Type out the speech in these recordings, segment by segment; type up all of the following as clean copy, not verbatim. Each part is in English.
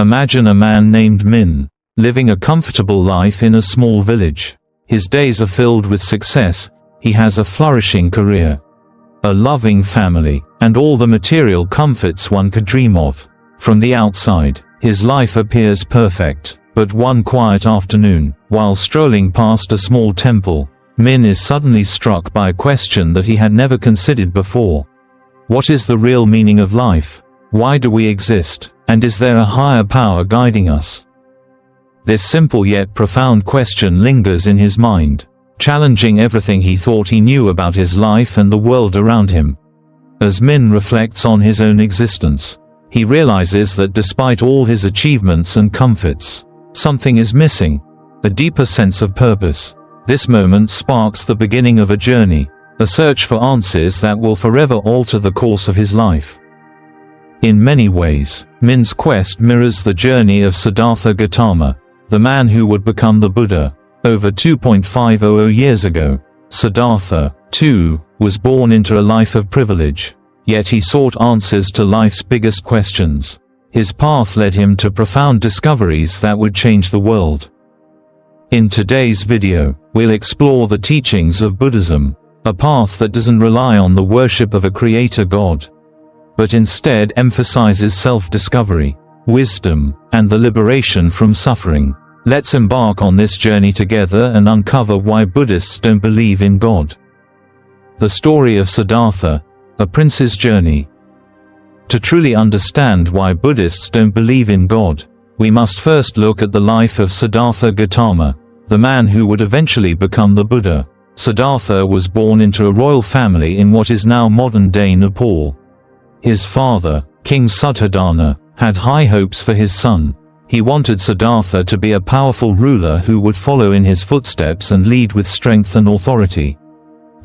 Imagine a man named Min, living a comfortable life in a small village. His days are filled with success, he has a flourishing career, a loving family, and all the material comforts one could dream of. From the outside, his life appears perfect, but one quiet afternoon, while strolling past a small temple, Min is suddenly struck by a question that he had never considered before. What is the real meaning of life? Why do we exist? And is there a higher power guiding us? This simple yet profound question lingers in his mind, challenging everything he thought he knew about his life and the world around him. As Min reflects on his own existence, he realizes that despite all his achievements and comforts, something is missing, a deeper sense of purpose. This moment sparks the beginning of a journey, a search for answers that will forever alter the course of his life. In many ways, Min's quest mirrors the journey of Siddhartha Gautama, the man who would become the Buddha. Over 2.500 years ago, Siddhartha, too, was born into a life of privilege, yet he sought answers to life's biggest questions. His path led him to profound discoveries that would change the world. In today's video, we'll explore the teachings of Buddhism, a path that doesn't rely on the worship of a creator god, but instead emphasizes self-discovery, wisdom, and the liberation from suffering. Let's embark on this journey together and uncover why Buddhists don't believe in God. The story of Siddhartha, a prince's journey. To truly understand why Buddhists don't believe in God, we must first look at the life of Siddhartha Gautama, the man who would eventually become the Buddha. Siddhartha was born into a royal family in what is now modern-day Nepal. His father, King Suddhodana, had high hopes for his son. He wanted Siddhartha to be a powerful ruler who would follow in his footsteps and lead with strength and authority.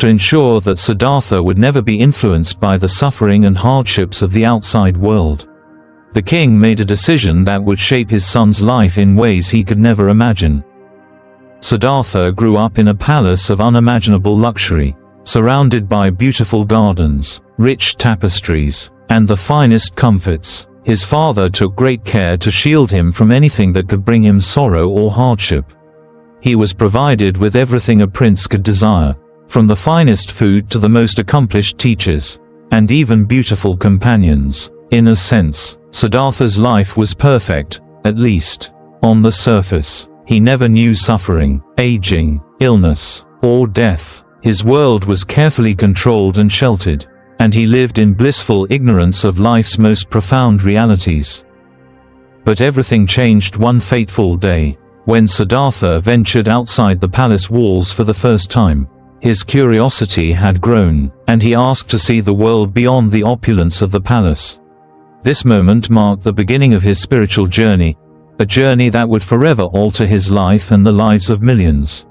To ensure that Siddhartha would never be influenced by the suffering and hardships of the outside world, the king made a decision that would shape his son's life in ways he could never imagine. Siddhartha grew up in a palace of unimaginable luxury, surrounded by beautiful gardens, rich tapestries, and the finest comforts. His father took great care to shield him from anything that could bring him sorrow or hardship. He was provided with everything a prince could desire, from the finest food to the most accomplished teachers, and even beautiful companions. In a sense, Siddhartha's life was perfect, at least on the surface. He never knew suffering, aging, illness, or death. His world was carefully controlled and sheltered, and he lived in blissful ignorance of life's most profound realities. But everything changed one fateful day, when Siddhartha ventured outside the palace walls for the first time. His curiosity had grown, and he asked to see the world beyond the opulence of the palace. This moment marked the beginning of his spiritual journey, a journey that would forever alter his life and the lives of millions.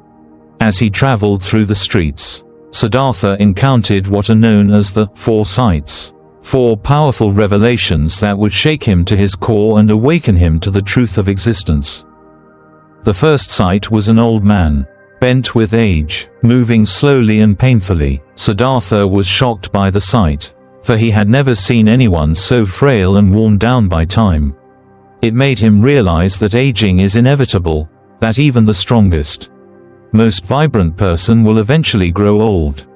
As he traveled through the streets, Siddhartha encountered what are known as the Four Sights, four powerful revelations that would shake him to his core and awaken him to the truth of existence. The first sight was an old man, bent with age, moving slowly and painfully. Siddhartha was shocked by the sight, for he had never seen anyone so frail and worn down by time. It made him realize that aging is inevitable, that even the strongest, most vibrant person will eventually grow old.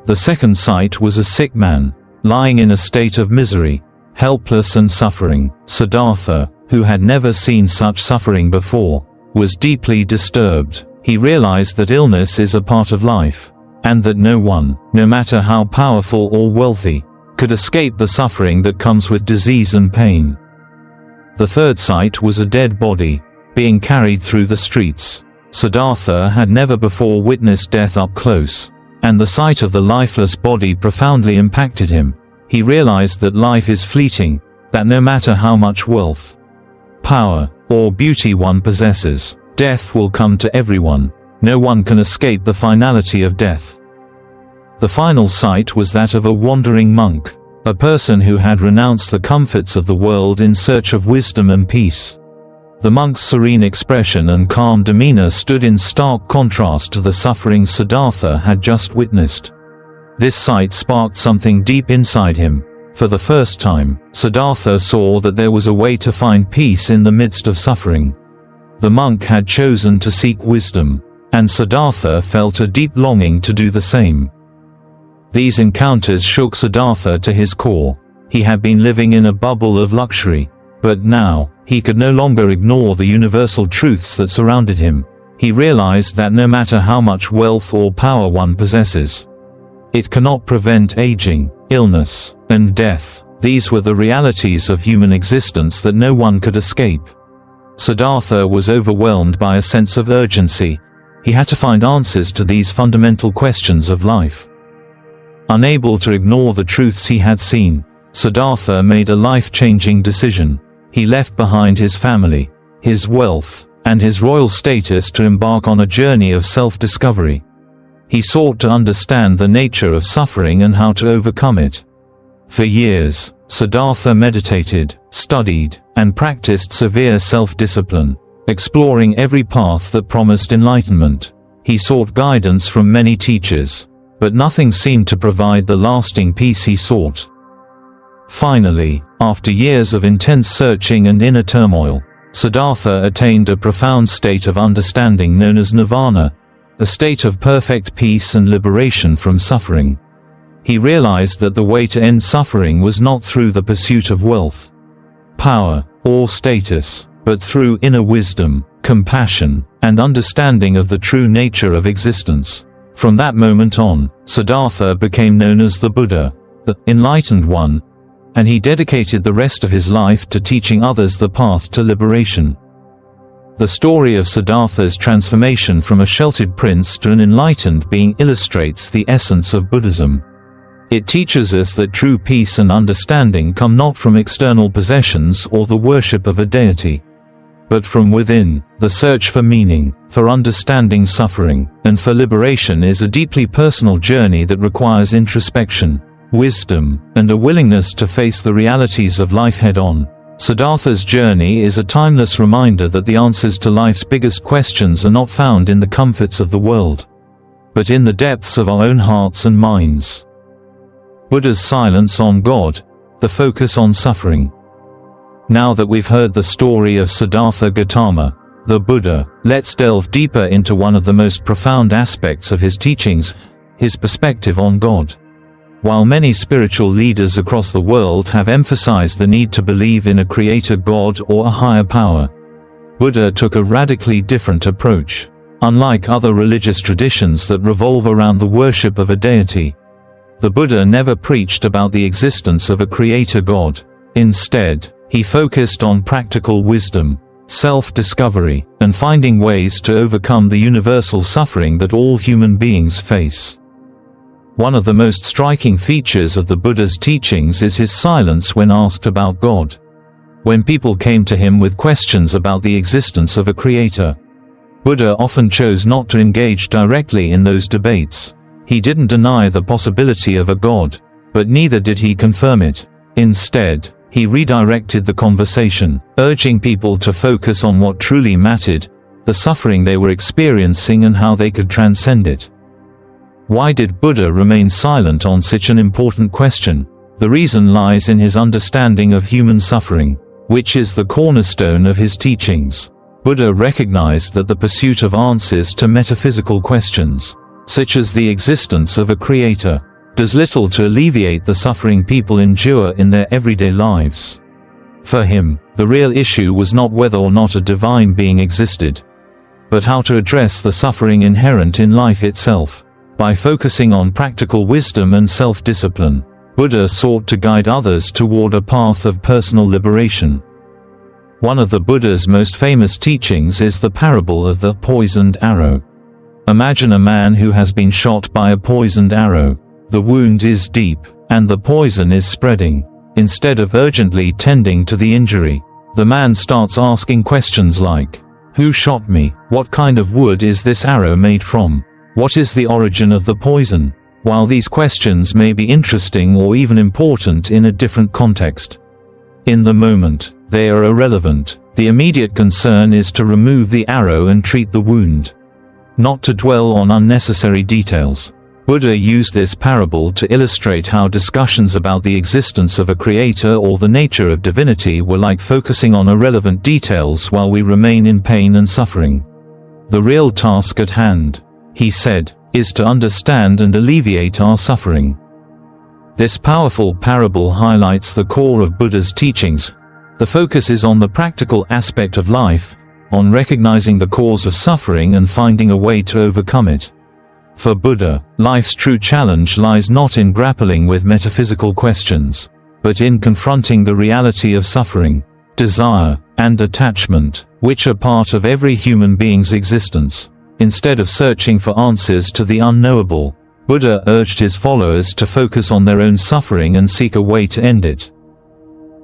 The second sight was a sick man, lying in a state of misery, helpless and suffering. Siddhartha, who had never seen such suffering before, was deeply disturbed. He realized that illness is a part of life, and that no one, no matter how powerful or wealthy, could escape the suffering that comes with disease and pain. The third sight was a dead body, being carried through the streets. Siddhartha had never before witnessed death up close, and the sight of the lifeless body profoundly impacted him. He realized that life is fleeting, that no matter how much wealth, power, or beauty one possesses, death will come to everyone. No one can escape the finality of death. The final sight was that of a wandering monk, a person who had renounced the comforts of the world in search of wisdom and peace. The monk's serene expression and calm demeanor stood in stark contrast to the suffering Siddhartha had just witnessed. This sight sparked something deep inside him, For the first time, Siddhartha saw that there was a way to find peace in the midst of suffering. The monk had chosen to seek wisdom, and Siddhartha felt a deep longing to do the same. These encounters shook Siddhartha to his core. He had been living in a bubble of luxury, but now, he could no longer ignore the universal truths that surrounded him. He realized that no matter how much wealth or power one possesses, it cannot prevent aging, illness, and death. These were the realities of human existence that no one could escape. Siddhartha was overwhelmed by a sense of urgency. He had to find answers to these fundamental questions of life. Unable to ignore the truths he had seen, Siddhartha made a life-changing decision. He left behind his family, his wealth, and his royal status to embark on a journey of self-discovery. He sought to understand the nature of suffering and how to overcome it. For years, Siddhartha meditated, studied, and practiced severe self-discipline, exploring every path that promised enlightenment. He sought guidance from many teachers, but nothing seemed to provide the lasting peace he sought. Finally, after years of intense searching and inner turmoil, Siddhartha attained a profound state of understanding known as nirvana, a state of perfect peace and liberation from suffering. He realized that the way to end suffering was not through the pursuit of wealth, power, or status, but through inner wisdom, compassion, and understanding of the true nature of existence. From that moment on, Siddhartha became known as the Buddha, the enlightened one, and he dedicated the rest of his life to teaching others the path to liberation. The story of Siddhartha's transformation from a sheltered prince to an enlightened being illustrates the essence of Buddhism. It teaches us that true peace and understanding come not from external possessions or the worship of a deity, but from within. The search for meaning, for understanding suffering, and for liberation is a deeply personal journey that requires introspection, wisdom, and a willingness to face the realities of life head-on. Siddhartha's journey is a timeless reminder that the answers to life's biggest questions are not found in the comforts of the world, but in the depths of our own hearts and minds. Buddha's silence on God, the focus on suffering. Now that we've heard the story of Siddhartha Gautama, the Buddha, let's delve deeper into one of the most profound aspects of his teachings, his perspective on God. While many spiritual leaders across the world have emphasized the need to believe in a creator God or a higher power, Buddha took a radically different approach. Unlike other religious traditions that revolve around the worship of a deity, the Buddha never preached about the existence of a creator God. Instead, he focused on practical wisdom, self-discovery, and finding ways to overcome the universal suffering that all human beings face. One of the most striking features of the Buddha's teachings is his silence when asked about God. When people came to him with questions about the existence of a creator, Buddha often chose not to engage directly in those debates. He didn't deny the possibility of a God, but neither did he confirm it. Instead, he redirected the conversation, urging people to focus on what truly mattered, the suffering they were experiencing and how they could transcend it. Why did Buddha remain silent on such an important question? The reason lies in his understanding of human suffering, which is the cornerstone of his teachings. Buddha recognized that the pursuit of answers to metaphysical questions, such as the existence of a creator, does little to alleviate the suffering people endure in their everyday lives. For him, the real issue was not whether or not a divine being existed, but how to address the suffering inherent in life itself. By focusing on practical wisdom and self-discipline, Buddha sought to guide others toward a path of personal liberation. One of the Buddha's most famous teachings is the parable of the poisoned arrow. Imagine a man who has been shot by a poisoned arrow. The wound is deep, and the poison is spreading. Instead of urgently tending to the injury, the man starts asking questions like, "Who shot me? What kind of wood is this arrow made from? What is the origin of the poison?" While these questions may be interesting or even important in a different context, in the moment, they are irrelevant. The immediate concern is to remove the arrow and treat the wound, not to dwell on unnecessary details. Buddha used this parable to illustrate how discussions about the existence of a creator or the nature of divinity were like focusing on irrelevant details while we remain in pain and suffering. The real task at hand, he said, is to understand and alleviate our suffering. This powerful parable highlights the core of Buddha's teachings. The focus is on the practical aspect of life, on recognizing the cause of suffering and finding a way to overcome it. For Buddha, life's true challenge lies not in grappling with metaphysical questions, but in confronting the reality of suffering, desire, and attachment, which are part of every human being's existence. Instead of searching for answers to the unknowable, Buddha urged his followers to focus on their own suffering and seek a way to end it.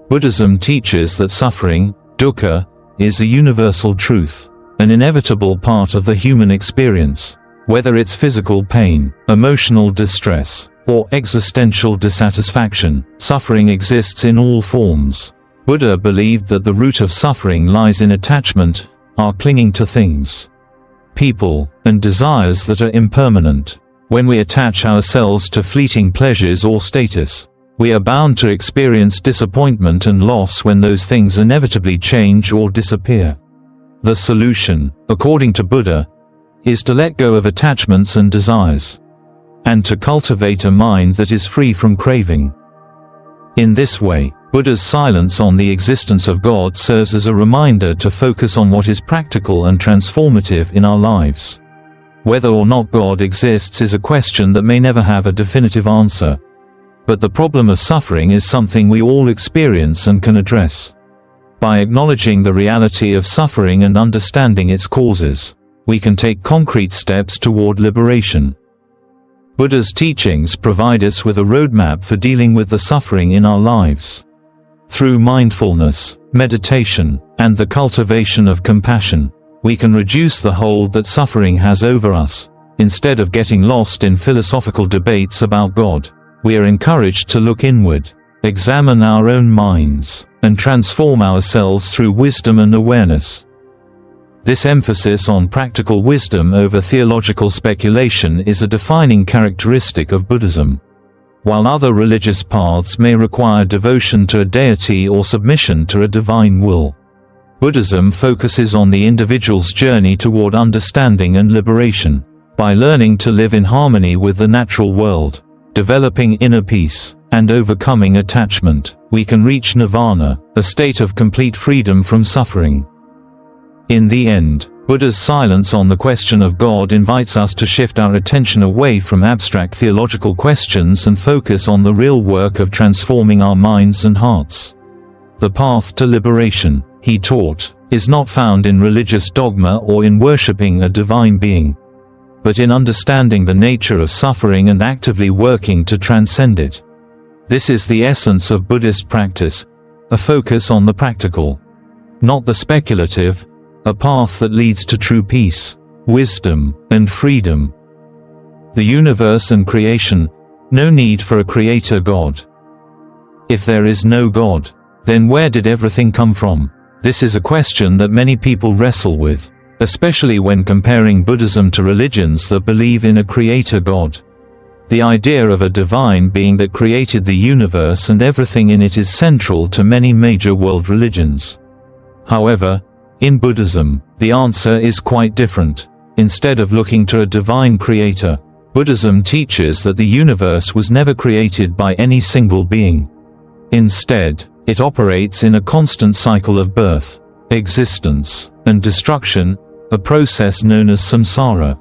Buddhism teaches that suffering, dukkha, is a universal truth, an inevitable part of the human experience. Whether it's physical pain, emotional distress, or existential dissatisfaction, suffering exists in all forms. Buddha believed that the root of suffering lies in attachment, our clinging to things, people, and desires that are impermanent. When we attach ourselves to fleeting pleasures or status, we are bound to experience disappointment and loss when those things inevitably change or disappear. The solution, according to Buddha, is to let go of attachments and desires, and to cultivate a mind that is free from craving. In this way, Buddha's silence on the existence of God serves as a reminder to focus on what is practical and transformative in our lives. Whether or not God exists is a question that may never have a definitive answer. But the problem of suffering is something we all experience and can address. By acknowledging the reality of suffering and understanding its causes, we can take concrete steps toward liberation. Buddha's teachings provide us with a roadmap for dealing with the suffering in our lives. Through mindfulness, meditation, and the cultivation of compassion, we can reduce the hold that suffering has over us. Instead of getting lost in philosophical debates about God, we are encouraged to look inward, examine our own minds, and transform ourselves through wisdom and awareness. This emphasis on practical wisdom over theological speculation is a defining characteristic of Buddhism. While other religious paths may require devotion to a deity or submission to a divine will, Buddhism focuses on the individual's journey toward understanding and liberation. By learning to live in harmony with the natural world, developing inner peace, and overcoming attachment, we can reach nirvana, a state of complete freedom from suffering. In the end, Buddha's silence on the question of God invites us to shift our attention away from abstract theological questions and focus on the real work of transforming our minds and hearts. The path to liberation, he taught, is not found in religious dogma or in worshipping a divine being, but in understanding the nature of suffering and actively working to transcend it. This is the essence of Buddhist practice, a focus on the practical, not the speculative, a path that leads to true peace, wisdom, and freedom. The universe and creation, no need for a creator God. If there is no God, then where did everything come from? This is a question that many people wrestle with, especially when comparing Buddhism to religions that believe in a creator God. The idea of a divine being that created the universe and everything in it is central to many major world religions. However, in Buddhism, the answer is quite different. Instead of looking to a divine creator, Buddhism teaches that the universe was never created by any single being. Instead, it operates in a constant cycle of birth, existence, and destruction, a process known as samsara.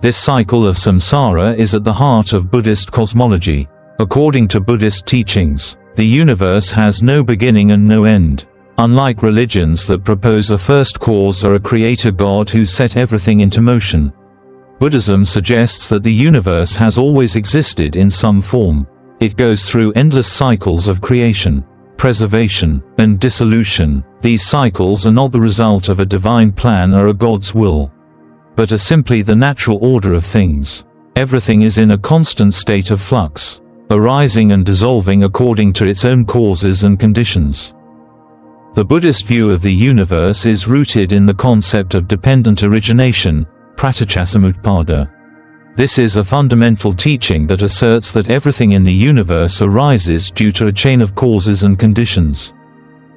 This cycle of samsara is at the heart of Buddhist cosmology. According to Buddhist teachings, the universe has no beginning and no end. Unlike religions that propose a first cause or a creator God who set everything into motion, Buddhism suggests that the universe has always existed in some form. It goes through endless cycles of creation, preservation, and dissolution. These cycles are not the result of a divine plan or a God's will, but are simply the natural order of things. Everything is in a constant state of flux, arising and dissolving according to its own causes and conditions. The Buddhist view of the universe is rooted in the concept of dependent origination, pratityasamutpada. This is a fundamental teaching that asserts that everything in the universe arises due to a chain of causes and conditions.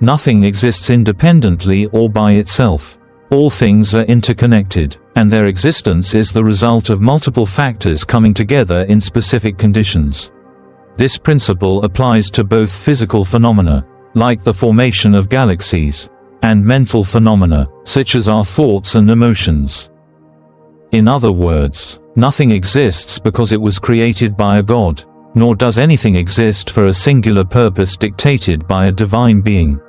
Nothing exists independently or by itself. All things are interconnected, and their existence is the result of multiple factors coming together in specific conditions. This principle applies to both physical phenomena, like the formation of galaxies, and mental phenomena, such as our thoughts and emotions. In other words, nothing exists because it was created by a god, nor does anything exist for a singular purpose dictated by a divine being.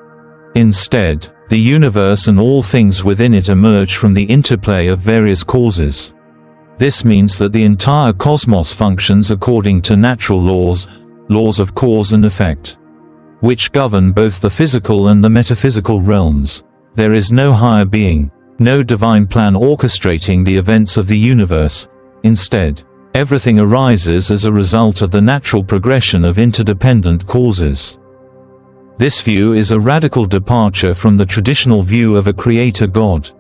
Instead, the universe and all things within it emerge from the interplay of various causes. This means that the entire cosmos functions according to natural laws of cause and effect, which govern both the physical and the metaphysical realms. There is no higher being, no divine plan orchestrating the events of the universe. Instead, everything arises as a result of the natural progression of interdependent causes. This view is a radical departure from the traditional view of a creator god.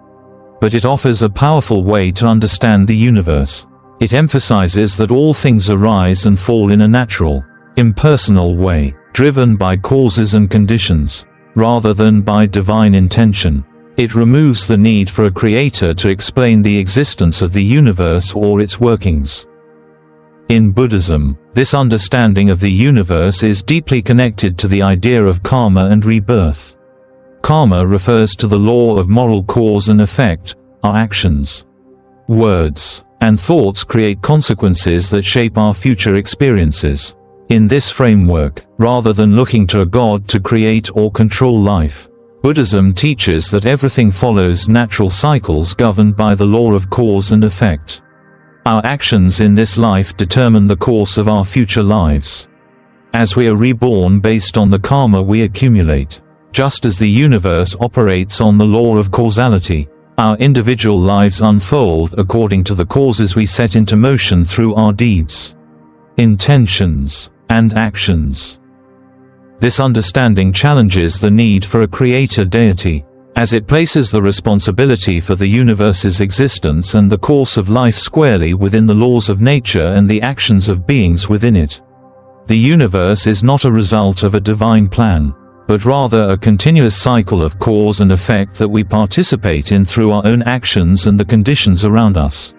But it offers a powerful way to understand the universe. It emphasizes that all things arise and fall in a natural, impersonal way, driven by causes and conditions, rather than by divine intention. It removes the need for a creator to explain the existence of the universe or its workings. In Buddhism, this understanding of the universe is deeply connected to the idea of karma and rebirth. Karma refers to the law of moral cause and effect. Our actions, words, and thoughts create consequences that shape our future experiences. In this framework, rather than looking to a god to create or control life, Buddhism teaches that everything follows natural cycles governed by the law of cause and effect. Our actions in this life determine the course of our future lives. As we are reborn based on the karma we accumulate, just as the universe operates on the law of causality, our individual lives unfold according to the causes we set into motion through our deeds, intentions, and actions. This understanding challenges the need for a creator deity, as it places the responsibility for the universe's existence and the course of life squarely within the laws of nature and the actions of beings within it. The universe is not a result of a divine plan, but rather a continuous cycle of cause and effect that we participate in through our own actions and the conditions around us.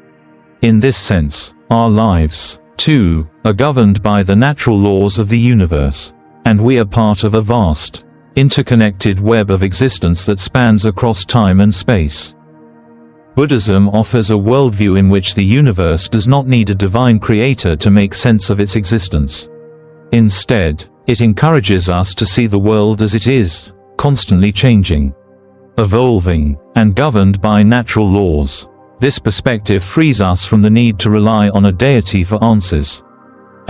In this sense, our lives, too, are governed by the natural laws of the universe, and we are part of a vast, interconnected web of existence that spans across time and space. Buddhism offers a worldview in which the universe does not need a divine creator to make sense of its existence. Instead, it encourages us to see the world as it is, constantly changing, evolving, and governed by natural laws. This perspective frees us from the need to rely on a deity for answers,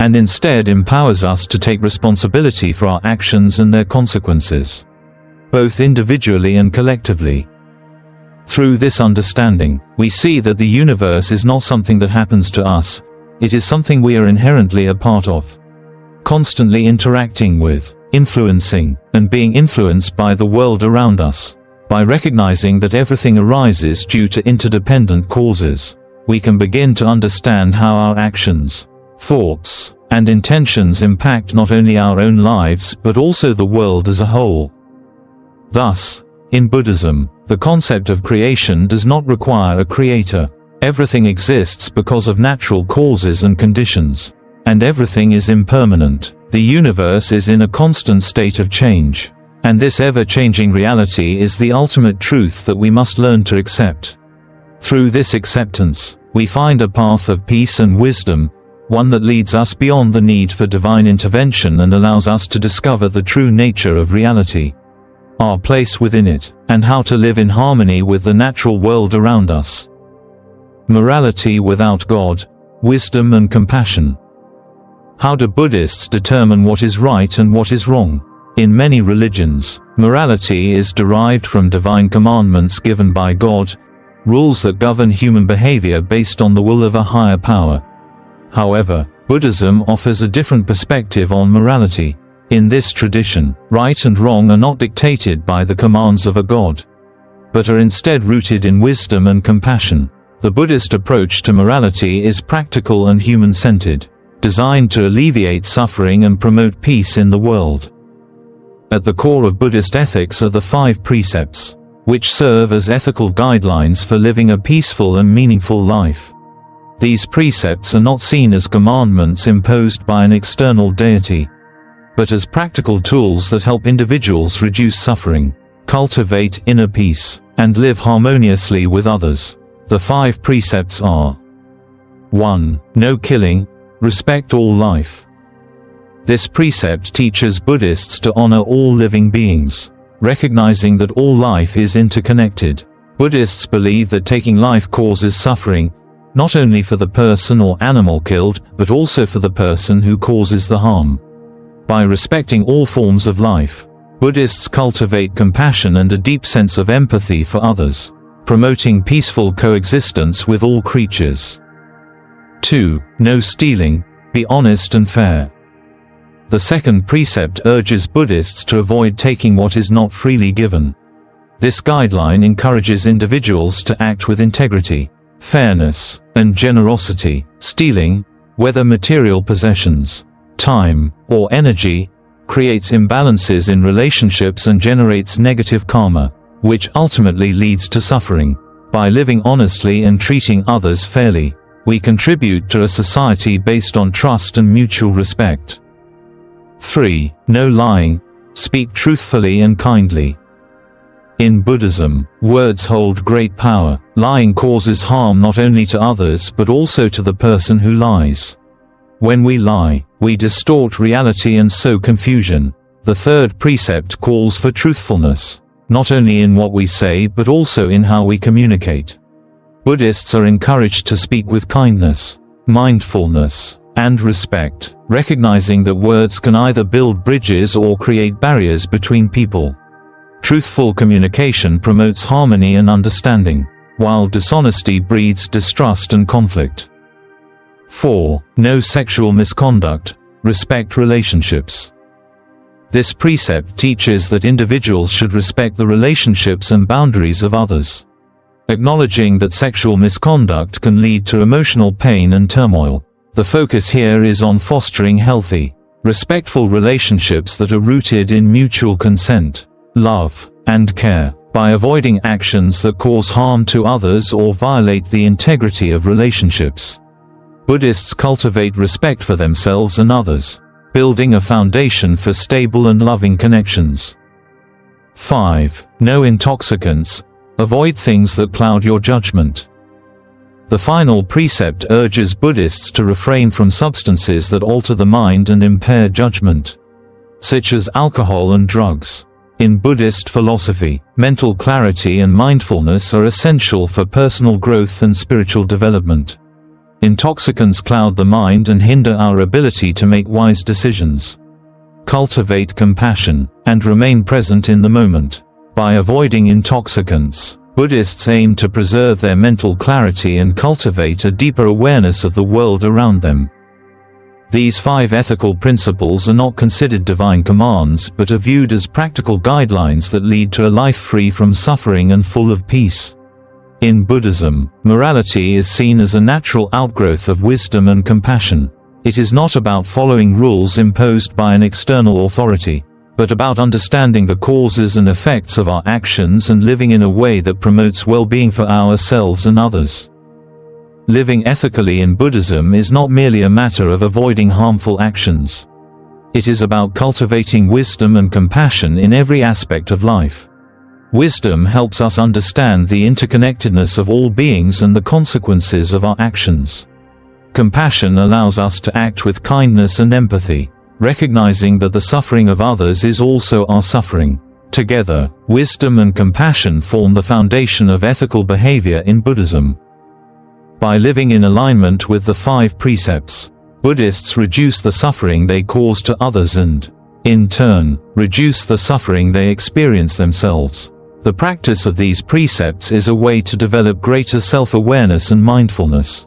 and instead empowers us to take responsibility for our actions and their consequences, both individually and collectively. Through this understanding, we see that the universe is not something that happens to us, it is something we are inherently a part of, constantly interacting with, influencing, and being influenced by the world around us. By recognizing that everything arises due to interdependent causes, we can begin to understand how our actions, thoughts, and intentions impact not only our own lives but also the world as a whole. Thus, in Buddhism, the concept of creation does not require a creator. Everything exists because of natural causes and conditions, and everything is impermanent. The universe is in a constant state of change, and this ever-changing reality is the ultimate truth that we must learn to accept. Through this acceptance, we find a path of peace and wisdom, one that leads us beyond the need for divine intervention and allows us to discover the true nature of reality, our place within it, and how to live in harmony with the natural world around us. Morality without God, wisdom and compassion. How do Buddhists determine what is right and what is wrong? In many religions, morality is derived from divine commandments given by God, rules that govern human behavior based on the will of a higher power. However, Buddhism offers a different perspective on morality. In this tradition, right and wrong are not dictated by the commands of a god, but are instead rooted in wisdom and compassion. The Buddhist approach to morality is practical and human-centered, designed to alleviate suffering and promote peace in the world. At the core of Buddhist ethics are the 5 precepts, which serve as ethical guidelines for living a peaceful and meaningful life. These precepts are not seen as commandments imposed by an external deity, but as practical tools that help individuals reduce suffering, cultivate inner peace, and live harmoniously with others. The 5 precepts are: 1. No killing, respect all life. This precept teaches Buddhists to honor all living beings, recognizing that all life is interconnected. Buddhists believe that taking life causes suffering, not only for the person or animal killed, but also for the person who causes the harm. By respecting all forms of life, Buddhists cultivate compassion and a deep sense of empathy for others, promoting peaceful coexistence with all creatures. 2. No stealing, be honest and fair. The second precept urges Buddhists to avoid taking what is not freely given. This guideline encourages individuals to act with integrity, fairness, and generosity. Stealing, whether material possessions, time, or energy, creates imbalances in relationships and generates negative karma, which ultimately leads to suffering. By living honestly and treating others fairly, we contribute to a society based on trust and mutual respect. 3. No lying, speak truthfully and kindly. In Buddhism, words hold great power. Lying causes harm not only to others but also to the person who lies. When we lie, we distort reality and sow confusion. The third precept calls for truthfulness, not only in what we say but also in how we communicate. Buddhists are encouraged to speak with kindness, mindfulness, and respect, recognizing that words can either build bridges or create barriers between people. Truthful communication promotes harmony and understanding, while dishonesty breeds distrust and conflict. 4. No sexual misconduct, respect relationships. This precept teaches that individuals should respect the relationships and boundaries of others. Acknowledging that sexual misconduct can lead to emotional pain and turmoil, the focus here is on fostering healthy, respectful relationships that are rooted in mutual consent, love, and care. By avoiding actions that cause harm to others or violate the integrity of relationships, Buddhists cultivate respect for themselves and others, building a foundation for stable and loving connections. 5. No intoxicants, avoid things that cloud your judgment. The final precept urges Buddhists to refrain from substances that alter the mind and impair judgment, such as alcohol and drugs. In Buddhist philosophy, mental clarity and mindfulness are essential for personal growth and spiritual development. Intoxicants cloud the mind and hinder our ability to make wise decisions. Cultivate compassion, and remain present in the moment. By avoiding intoxicants, Buddhists aim to preserve their mental clarity and cultivate a deeper awareness of the world around them. These 5 ethical principles are not considered divine commands but are viewed as practical guidelines that lead to a life free from suffering and full of peace. In Buddhism, morality is seen as a natural outgrowth of wisdom and compassion. It is not about following rules imposed by an external authority, but about understanding the causes and effects of our actions and living in a way that promotes well-being for ourselves and others. Living ethically in Buddhism is not merely a matter of avoiding harmful actions. It is about cultivating wisdom and compassion in every aspect of life. Wisdom helps us understand the interconnectedness of all beings and the consequences of our actions. Compassion allows us to act with kindness and empathy, recognizing that the suffering of others is also our suffering. Together, wisdom and compassion form the foundation of ethical behavior in Buddhism. By living in alignment with the 5 precepts, Buddhists reduce the suffering they cause to others and, in turn, reduce the suffering they experience themselves. The practice of these precepts is a way to develop greater self-awareness and mindfulness,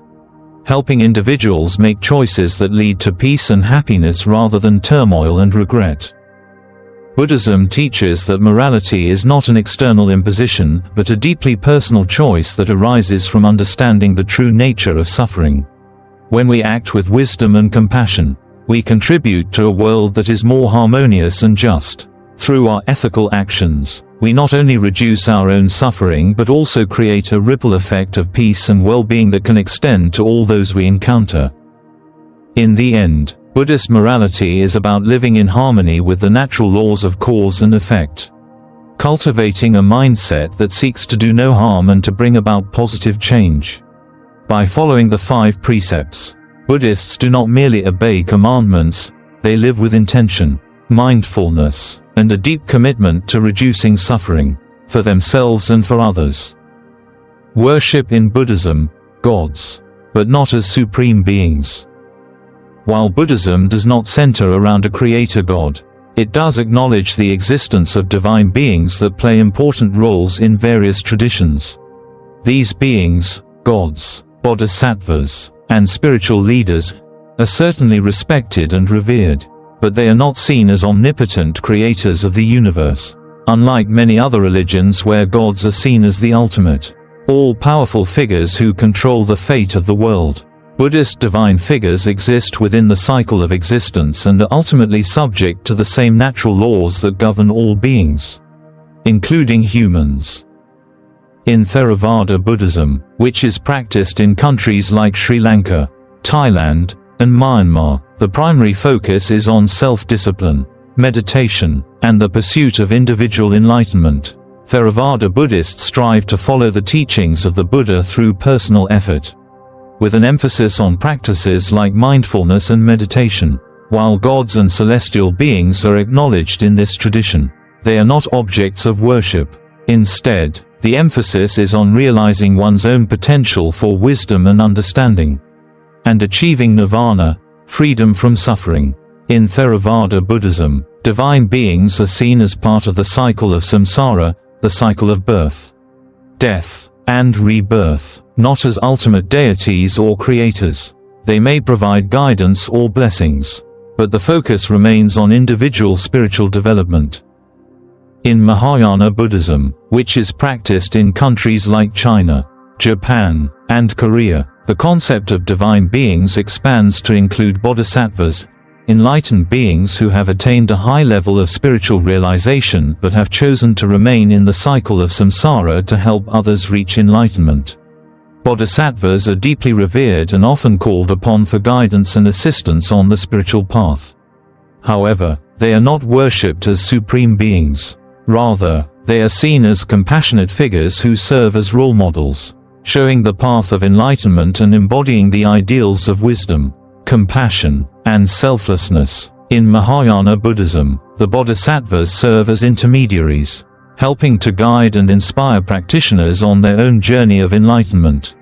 helping individuals make choices that lead to peace and happiness rather than turmoil and regret. Buddhism teaches that morality is not an external imposition, but a deeply personal choice that arises from understanding the true nature of suffering. When we act with wisdom and compassion, we contribute to a world that is more harmonious and just. Through our ethical actions, we not only reduce our own suffering but also create a ripple effect of peace and well-being that can extend to all those we encounter. In the end, Buddhist morality is about living in harmony with the natural laws of cause and effect. Cultivating a mindset that seeks to do no harm and to bring about positive change. By following the 5 precepts, Buddhists do not merely obey commandments, they live with intention, mindfulness, and a deep commitment to reducing suffering, for themselves and for others. Worship in Buddhism, gods, but not as supreme beings. While Buddhism does not center around a creator god, it does acknowledge the existence of divine beings that play important roles in various traditions. These beings, gods, bodhisattvas, and spiritual leaders, are certainly respected and revered, but they are not seen as omnipotent creators of the universe. Unlike many other religions where gods are seen as the ultimate, all-powerful figures who control the fate of the world, Buddhist divine figures exist within the cycle of existence and are ultimately subject to the same natural laws that govern all beings, including humans. In Theravada Buddhism, which is practiced in countries like Sri Lanka, Thailand, and Myanmar, the primary focus is on self-discipline, meditation, and the pursuit of individual enlightenment. Theravada Buddhists strive to follow the teachings of the Buddha through personal effort, with an emphasis on practices like mindfulness and meditation. While gods and celestial beings are acknowledged in this tradition, they are not objects of worship. Instead, the emphasis is on realizing one's own potential for wisdom and understanding, and achieving nirvana, freedom from suffering. In Theravada Buddhism, divine beings are seen as part of the cycle of samsara, the cycle of birth, death, and rebirth, not as ultimate deities or creators. They may provide guidance or blessings, but the focus remains on individual spiritual development. In Mahayana Buddhism, which is practiced in countries like China, Japan, and Korea, the concept of divine beings expands to include bodhisattvas, enlightened beings who have attained a high level of spiritual realization but have chosen to remain in the cycle of samsara to help others reach enlightenment. Bodhisattvas are deeply revered and often called upon for guidance and assistance on the spiritual path. However, they are not worshipped as supreme beings. Rather, they are seen as compassionate figures who serve as role models, showing the path of enlightenment and embodying the ideals of wisdom, compassion, and selflessness. In Mahayana Buddhism, the bodhisattvas serve as intermediaries, helping to guide and inspire practitioners on their own journey of enlightenment.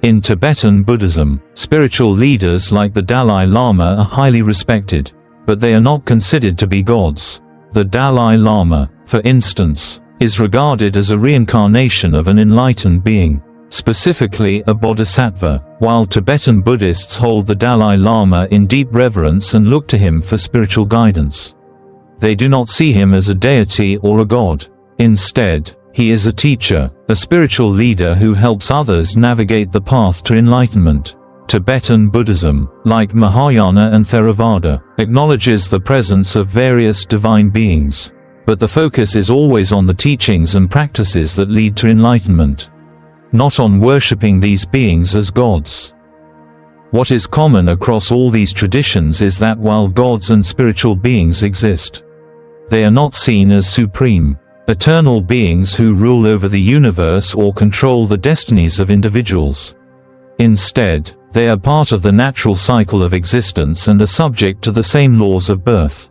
In Tibetan Buddhism, spiritual leaders like the Dalai Lama are highly respected, but they are not considered to be gods. The Dalai Lama, for instance, is regarded as a reincarnation of an enlightened being, specifically a bodhisattva, while Tibetan Buddhists hold the Dalai Lama in deep reverence and look to him for spiritual guidance. They do not see him as a deity or a god. Instead, he is a teacher, a spiritual leader who helps others navigate the path to enlightenment. Tibetan Buddhism, like Mahayana and Theravada, acknowledges the presence of various divine beings, but the focus is always on the teachings and practices that lead to enlightenment, not on worshipping these beings as gods. What is common across all these traditions is that while gods and spiritual beings exist, they are not seen as supreme, eternal beings who rule over the universe or control the destinies of individuals. Instead, they are part of the natural cycle of existence and are subject to the same laws of birth,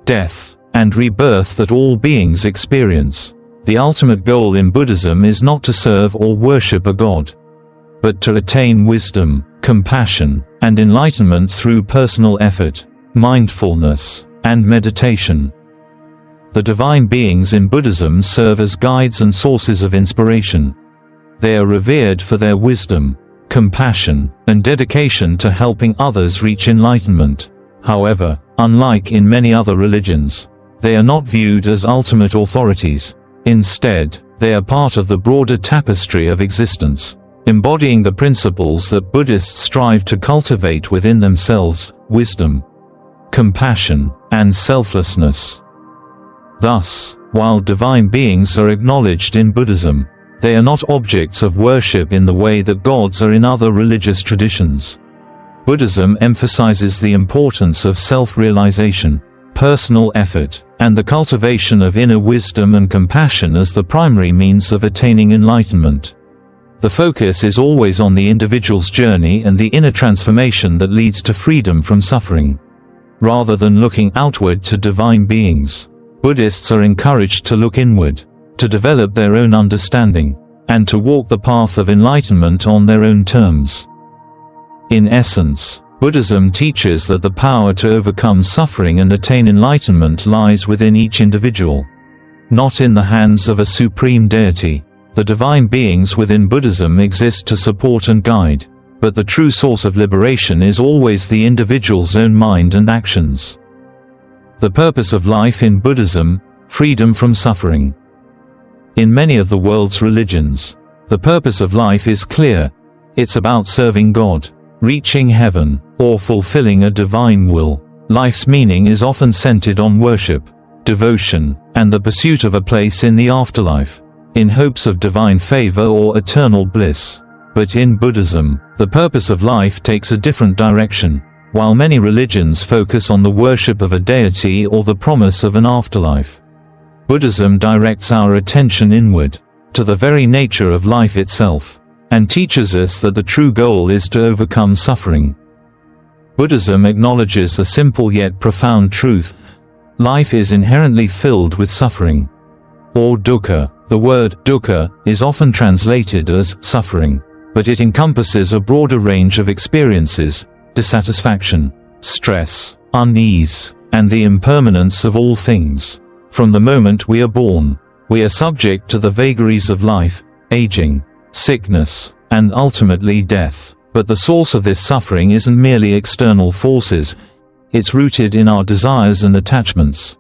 death, and rebirth that all beings experience. The ultimate goal in Buddhism is not to serve or worship a god, but to attain wisdom, compassion, and enlightenment through personal effort, mindfulness, and meditation. The divine beings in Buddhism serve as guides and sources of inspiration. They are revered for their wisdom, compassion, and dedication to helping others reach enlightenment. However, unlike in many other religions, They are not viewed as ultimate authorities. Instead, they are part of the broader tapestry of existence, embodying the principles that Buddhists strive to cultivate within themselves: wisdom, compassion, and selflessness. Thus, while divine beings are acknowledged in Buddhism, they are not objects of worship in the way that gods are in other religious traditions. Buddhism emphasizes the importance of self-realization, personal effort, and the cultivation of inner wisdom and compassion as the primary means of attaining enlightenment. The focus is always on the individual's journey and the inner transformation that leads to freedom from suffering. Rather than looking outward to divine beings, Buddhists are encouraged to look inward, to develop their own understanding, and to walk the path of enlightenment on their own terms. In essence, Buddhism teaches that the power to overcome suffering and attain enlightenment lies within each individual, not in the hands of a supreme deity. The divine beings within Buddhism exist to support and guide, but the true source of liberation is always the individual's own mind and actions. The purpose of life in Buddhism: freedom from suffering. In many of the world's religions, the purpose of life is clear. It's about serving God, reaching heaven, or fulfilling a divine will. Life's meaning is often centered on worship, devotion, and the pursuit of a place in the afterlife, in hopes of divine favor or eternal bliss. But in Buddhism, the purpose of life takes a different direction. While many religions focus on the worship of a deity or the promise of an afterlife, Buddhism directs our attention inward, to the very nature of life itself, and teaches us that the true goal is to overcome suffering. Buddhism acknowledges a simple yet profound truth: life is inherently filled with suffering, or dukkha. The word dukkha is often translated as suffering, but it encompasses a broader range of experiences: dissatisfaction, stress, unease, and the impermanence of all things. From the moment we are born, we are subject to the vagaries of life, aging, sickness, and ultimately death. But the source of this suffering isn't merely external forces, it's rooted in our desires and attachments.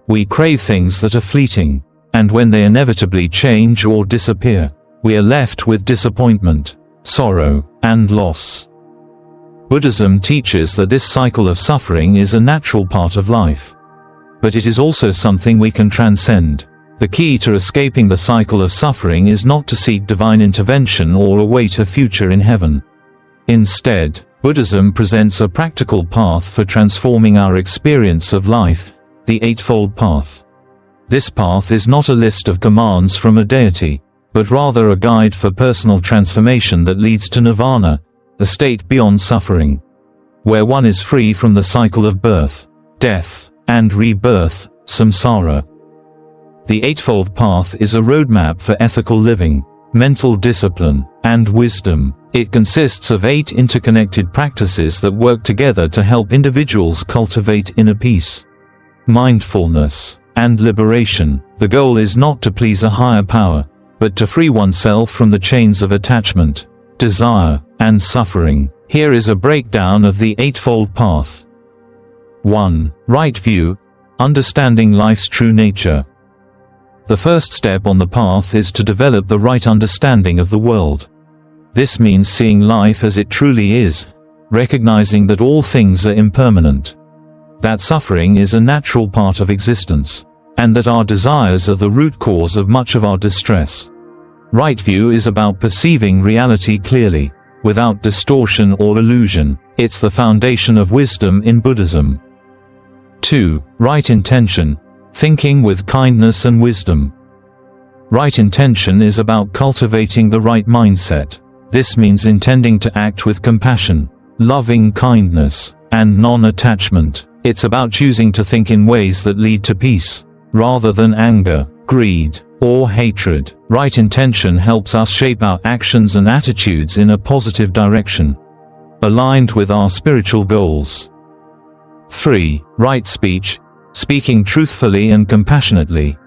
We crave things that are fleeting, and when they inevitably change or disappear, we are left with disappointment, sorrow, and loss. Buddhism teaches that this cycle of suffering is a natural part of life. But it is also something we can transcend. The key to escaping the cycle of suffering is not to seek divine intervention or await a future in heaven. Instead, Buddhism presents a practical path for transforming our experience of life: the Eightfold Path. This path is not a list of commands from a deity, but rather a guide for personal transformation that leads to nirvana, a state beyond suffering, where one is free from the cycle of birth, death, and rebirth, samsara. The Eightfold Path is a roadmap for ethical living, mental discipline, and wisdom. It consists of 8 interconnected practices that work together to help individuals cultivate inner peace, mindfulness, and liberation. The goal is not to please a higher power, but to free oneself from the chains of attachment, desire, and suffering. Here is a breakdown of the Eightfold Path. 1. Right view: understanding life's true nature. The first step on the path is to develop the right understanding of the world. This means seeing life as it truly is, recognizing that all things are impermanent, that suffering is a natural part of existence, and that our desires are the root cause of much of our distress. Right view is about perceiving reality clearly, without distortion or illusion. It's the foundation of wisdom in Buddhism. 2. Right intention: thinking with kindness and wisdom. Right intention is about cultivating the right mindset. This means intending to act with compassion, loving kindness, and non-attachment. It's about choosing to think in ways that lead to peace, rather than anger, greed, or hatred. Right intention helps us shape our actions and attitudes in a positive direction, aligned with our spiritual goals. 3. Right speech: speaking truthfully and compassionately.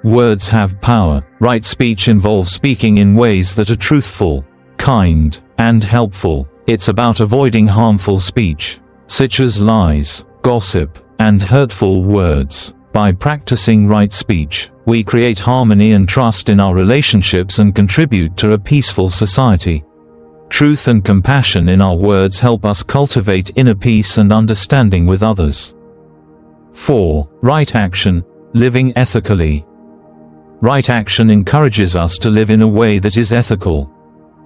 Words have power. Right speech involves speaking in ways that are truthful, kind, and helpful. It's about avoiding harmful speech, such as lies, gossip, and hurtful words. By practicing right speech, we create harmony and trust in our relationships and contribute to a peaceful society. Truth and compassion in our words help us cultivate inner peace and understanding with others. 4. Right action, living ethically. Right action encourages us to live in a way that is ethical,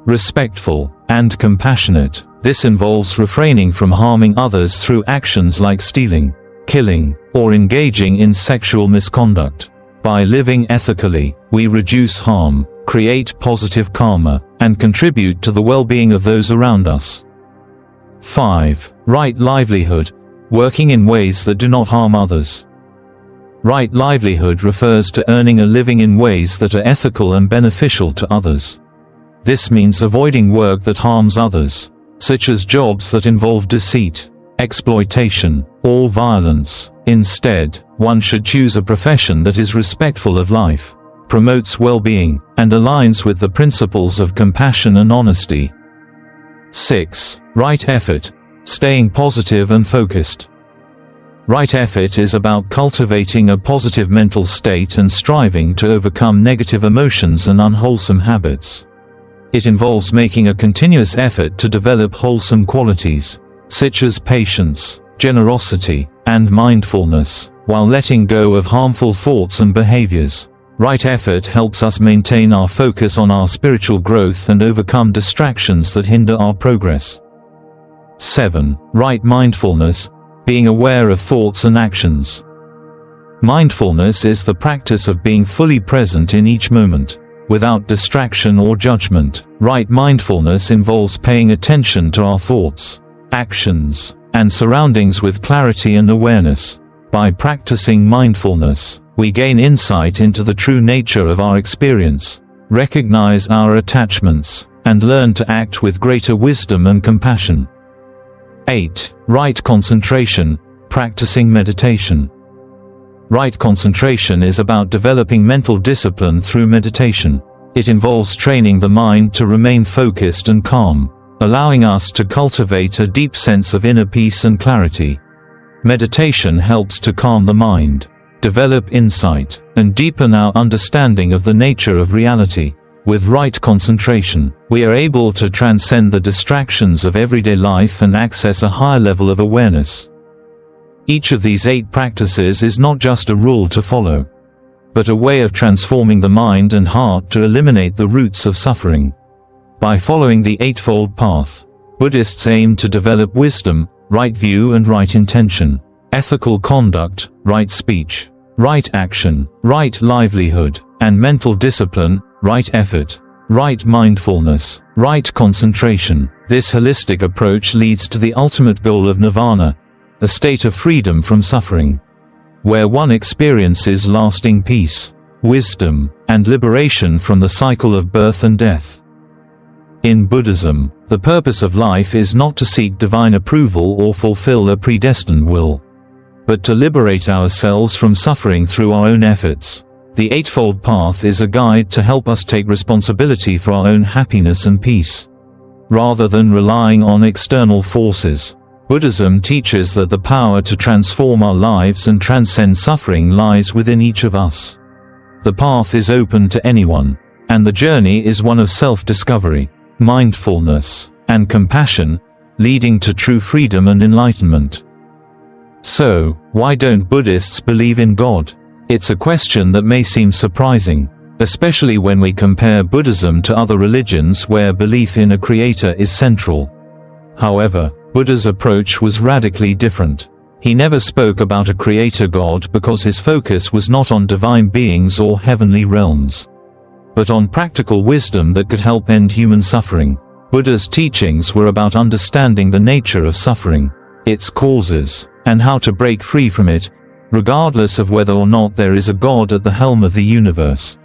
respectful, and compassionate. This involves refraining from harming others through actions like stealing, killing, or engaging in sexual misconduct. By living ethically, we reduce harm, create positive karma, and contribute to the well-being of those around us. 5. Right livelihood, working in ways that do not harm others. Right livelihood refers to earning a living in ways that are ethical and beneficial to others. This means avoiding work that harms others, such as jobs that involve deceit, exploitation, or violence. Instead, one should choose a profession that is respectful of life, promotes well-being, and aligns with the principles of compassion and honesty. 6. Right effort, staying positive and focused. Right effort is about cultivating a positive mental state and striving to overcome negative emotions and unwholesome habits. It involves making a continuous effort to develop wholesome qualities, such as patience, generosity, and mindfulness, while letting go of harmful thoughts and behaviors. Right effort helps us maintain our focus on our spiritual growth and overcome distractions that hinder our progress. 7. Right mindfulness, being aware of thoughts and actions. Mindfulness is the practice of being fully present in each moment, without distraction or judgment. Right mindfulness involves paying attention to our thoughts, actions, and surroundings with clarity and awareness. By practicing mindfulness, we gain insight into the true nature of our experience, recognize our attachments, and learn to act with greater wisdom and compassion. 8. Right concentration, practicing meditation. Right concentration is about developing mental discipline through meditation. It involves training the mind to remain focused and calm, allowing us to cultivate a deep sense of inner peace and clarity. Meditation helps to calm the mind, develop insight, and deepen our understanding of the nature of reality. With right concentration, we are able to transcend the distractions of everyday life and access a higher level of awareness. Each of these 8 practices is not just a rule to follow, but a way of transforming the mind and heart to eliminate the roots of suffering. By following the Eightfold Path, Buddhists aim to develop wisdom, right view and right intention, ethical conduct, right speech, right action, right livelihood, and mental discipline, right effort, right mindfulness, right concentration. This holistic approach leads to the ultimate goal of nirvana, a state of freedom from suffering, where one experiences lasting peace, wisdom, and liberation from the cycle of birth and death. In Buddhism, the purpose of life is not to seek divine approval or fulfill a predestined will, but to liberate ourselves from suffering through our own efforts. The Eightfold Path is a guide to help us take responsibility for our own happiness and peace, rather than relying on external forces. Buddhism teaches that the power to transform our lives and transcend suffering lies within each of us. The path is open to anyone, and the journey is one of self-discovery, mindfulness, and compassion, leading to true freedom and enlightenment. So, why don't Buddhists believe in God? It's a question that may seem surprising, especially when we compare Buddhism to other religions where belief in a creator is central. However, Buddha's approach was radically different. He never spoke about a creator God because his focus was not on divine beings or heavenly realms, but on practical wisdom that could help end human suffering. Buddha's teachings were about understanding the nature of suffering, its causes, and how to break free from it, regardless of whether or not there is a God at the helm of the universe.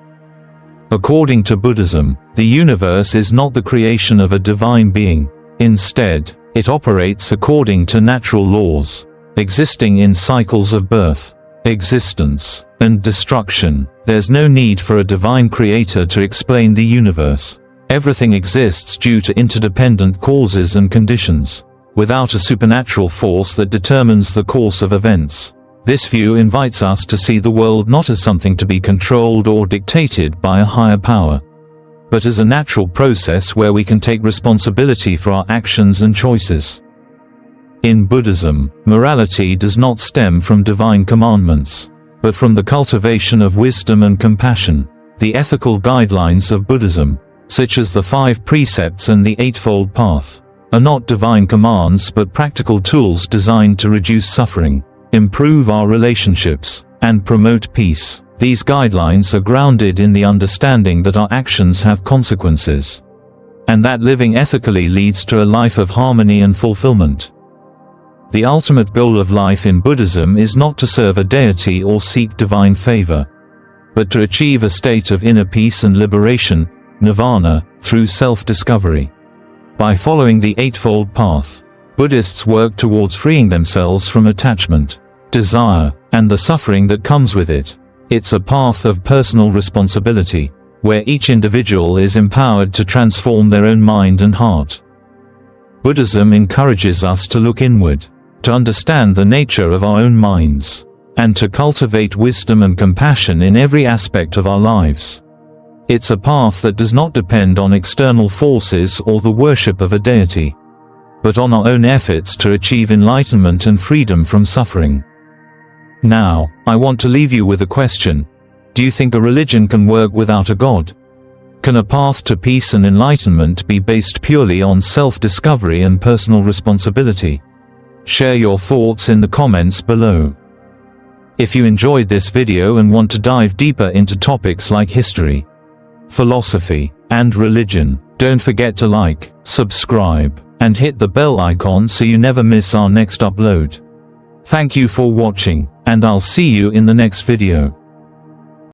According to Buddhism, the universe is not the creation of a divine being. Instead, it operates according to natural laws, existing in cycles of birth, existence, and destruction. There's no need for a divine creator to explain the universe. Everything exists due to interdependent causes and conditions, without a supernatural force that determines the course of events. This view invites us to see the world not as something to be controlled or dictated by a higher power, but as a natural process where we can take responsibility for our actions and choices. In Buddhism, morality does not stem from divine commandments, but from the cultivation of wisdom and compassion. The ethical guidelines of Buddhism, such as the 5 precepts and the Eightfold Path, are not divine commands but practical tools designed to reduce suffering, improve our relationships, and promote peace. These guidelines are grounded in the understanding that our actions have consequences, and that living ethically leads to a life of harmony and fulfillment. The ultimate goal of life in Buddhism is not to serve a deity or seek divine favor, but to achieve a state of inner peace and liberation, nirvana, through self-discovery. By following the Eightfold Path, Buddhists work towards freeing themselves from attachment, desire, and the suffering that comes with it. It's a path of personal responsibility, where each individual is empowered to transform their own mind and heart. Buddhism encourages us to look inward, to understand the nature of our own minds, and to cultivate wisdom and compassion in every aspect of our lives. It's a path that does not depend on external forces or the worship of a deity, but on our own efforts to achieve enlightenment and freedom from suffering. Now, I want to leave you with a question. Do you think a religion can work without a God? Can a path to peace and enlightenment be based purely on self-discovery and personal responsibility? Share your thoughts in the comments below. If you enjoyed this video and want to dive deeper into topics like history, philosophy, and religion, don't forget to like, subscribe, and hit the bell icon so you never miss our next upload. Thank you for watching, and I'll see you in the next video.